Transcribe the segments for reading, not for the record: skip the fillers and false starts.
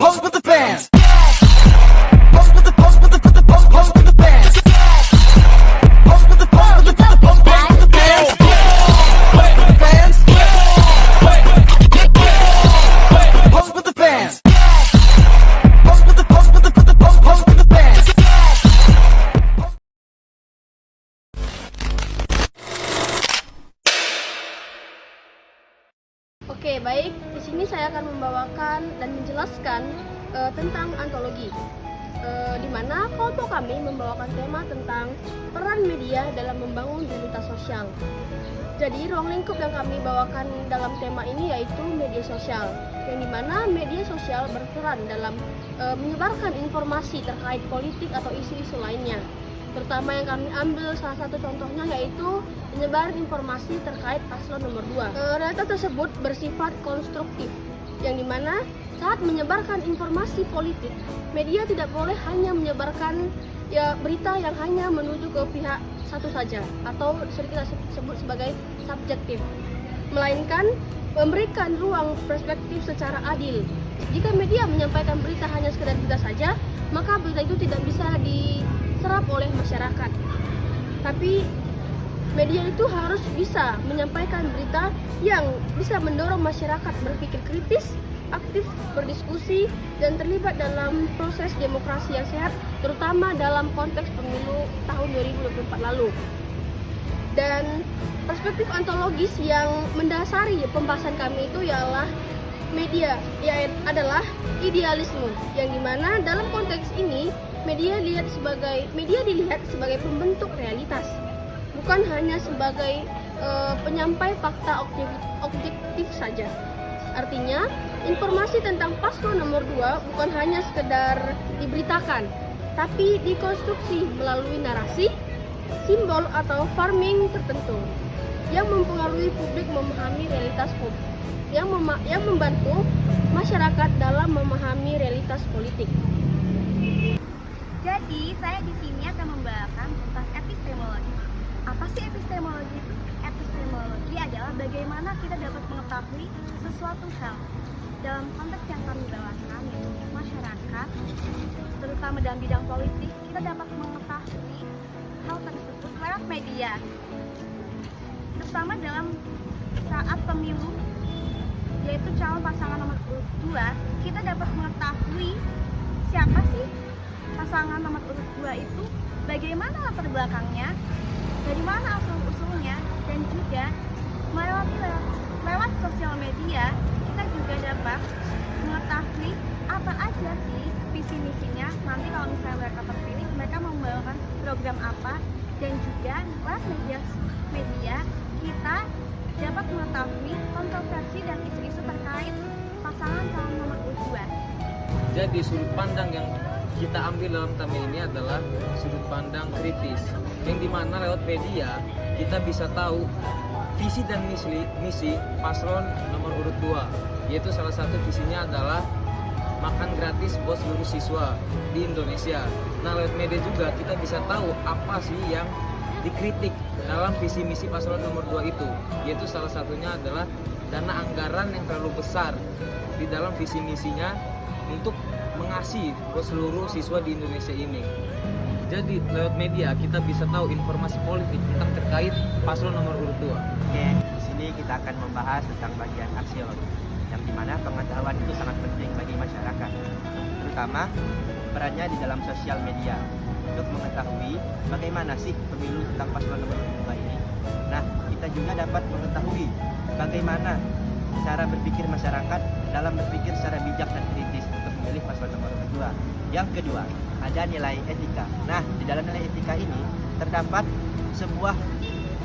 Pose with the fans. Pose with the pose with the pose with the fans. Pose with the pose with the pose with the fans. Pose with the fans. Pose with the fans. Pose with the pose with the pose with the fans. Oke, baik. Di sini saya akan membawakan dan menjelaskan tentang antologi. Di mana kelompok kami membawakan tema tentang peran media dalam membangun realitas sosial. Jadi, ruang lingkup yang kami bawakan dalam tema ini yaitu media sosial, yang dimana media sosial berperan dalam menyebarkan informasi terkait politik atau isu-isu lainnya. Terutama yang kami ambil salah satu contohnya yaitu penyebaran informasi terkait paslon nomor 2. Realitas tersebut bersifat konstruktif, yang dimana saat menyebarkan informasi politik, media tidak boleh hanya menyebarkan berita yang hanya menuju ke pihak satu saja atau sering kita sebut sebagai subjektif, melainkan memberikan ruang perspektif secara adil. Jika media menyampaikan berita hanya sekedar berita saja, maka berita itu tidak bisa diserap oleh masyarakat. Tapi media itu harus bisa menyampaikan berita yang bisa mendorong masyarakat berpikir kritis, aktif berdiskusi, dan terlibat dalam proses demokrasi yang sehat, terutama dalam konteks pemilu tahun 2024 lalu. Dan perspektif ontologis yang mendasari pembahasan kami itu ialah media, adalah idealisme, yang dimana dalam konteks ini media dilihat sebagai pembentuk realitas, bukan hanya sebagai penyampai fakta objektif saja. Artinya, informasi tentang paslon nomor 2 bukan hanya sekedar diberitakan, tapi dikonstruksi melalui narasi, simbol atau framing tertentu yang mempengaruhi publik memahami realitas politik, yang membantu masyarakat dalam memahami realitas politik. Jadi, saya di sini akan membawakan tentang epistemologi. Apa sih epistemologi itu? Epistemologi adalah bagaimana kita dapat mengetahui sesuatu hal. Dalam konteks yang kami bawakan, yaitu masyarakat, terutama dalam bidang politik, kita dapat mengetahui hal tersebut lewat media. Terutama dalam saat pemilu, yaitu calon pasangan nomor 2, kita dapat mengetahui siapa sih pasangan nomor urut 2 itu, bagaimana latar belakangnya, dari mana asal-usulnya, dan juga lewat sosial media kita juga dapat mengetahui apa aja sih visi misinya. Nanti kalau misalnya mereka terpilih, mereka membawakan program apa, dan juga lewat media kita dapat mengetahui kontroversi dan isu-isu terkait pasangan calon nomor urut 2. Jadi sudut pandang yang kita ambil dalam tema ini adalah sudut pandang kritis, yang dimana lewat media kita bisa tahu visi dan misi paslon nomor urut 2, yaitu salah satu visinya adalah makan gratis buat seluruh siswa di Indonesia. Nah, lewat media juga kita bisa tahu apa sih yang dikritik dalam visi misi paslon nomor 2 itu, yaitu salah satunya adalah dana anggaran yang terlalu besar di dalam visi misinya untuk mengasih ke seluruh siswa di Indonesia ini. Jadi lewat media kita bisa tahu informasi politik tentang terkait paslon nomor urut 2. Oke, di sini kita akan membahas tentang bagian aksiologi, yang dimana pengetahuan itu sangat penting bagi masyarakat, terutama perannya di dalam sosial media untuk mengetahui bagaimana sih pemilu tentang paslon nomor urut 2 ini. Nah, kita juga dapat mengetahui bagaimana cara berpikir masyarakat dalam berpikir secara bijak dan kritis untuk memilih paslon nomor urut 2. Yang kedua, ada nilai etika. Nah, di dalam nilai etika ini terdapat sebuah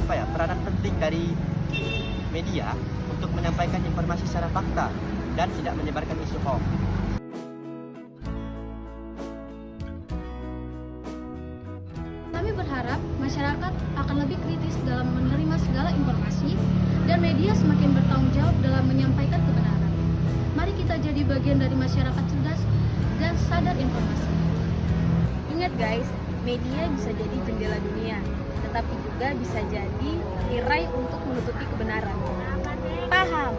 peranan penting dari media untuk menyampaikan informasi secara fakta dan tidak menyebarkan isu hoax. Kami berharap masyarakat akan lebih kritis dalam menerima segala informasi dan media semakin bertanggung jawab dalam menyampaikan kebenaran. Mari kita jadi bagian dari masyarakat cerdas dan sadar informasi. Ingat guys, media bisa jadi jendela dunia, tetapi juga bisa jadi tirai untuk menutupi kebenaran. Paham?